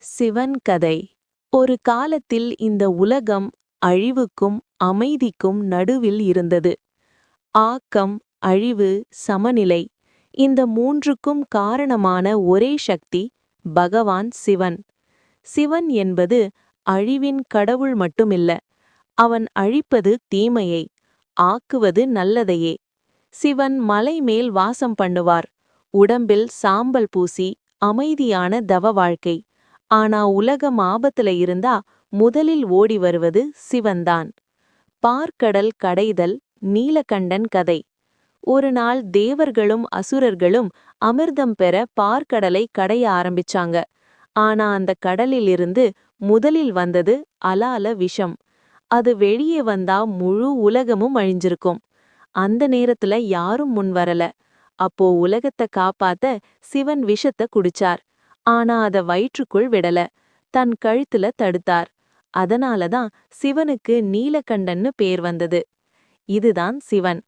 சிவன் கதை. ஒரு காலத்தில் இந்த உலகம் அழிவுக்கும் அமைதிக்கும் நடுவில் இருந்தது. ஆக்கம், அழிவு, சமநிலை, இந்த மூன்றுக்கும் காரணமான ஒரே சக்தி பகவான் சிவன். சிவன் என்பது அழிவின் கடவுள் மட்டுமில்ல, அவன் அழிப்பது தீமையை, ஆக்குவது நல்லதையே. சிவன் மலை மேல் வாசம் பண்ணுவார், உடம்பில் சாம்பல் பூசி அமைதியான தவ வாழ்க்கை. ஆனா உலகம் ஆபத்துல இருந்தா முதலில் ஓடி வருவது சிவன்தான். பார்க்கடல் கடைதல். நீலகண்டன் கதை. ஒரு நாள் தேவர்களும் அசுரர்களும் அமிர்தம் பெற பார்க்கடலை கடைய ஆரம்பிச்சாங்க. ஆனா அந்த கடலிலிருந்து முதலில் வந்தது அலால விஷம். அது வெளியே வந்தா முழு உலகமும் அழிஞ்சிருக்கும். அந்த நேரத்துல யாரும் முன் வரல. அப்போ உலகத்தை காப்பாத்த சிவன் விஷத்தை குடிச்சார். ஆனா அத வயிற்றுக்குள் விடல, தன் கழுத்துல தடுத்தார். அதனாலதான் சிவனுக்கு நீலகண்டன்னு பேர் வந்தது. இதுதான் சிவன்.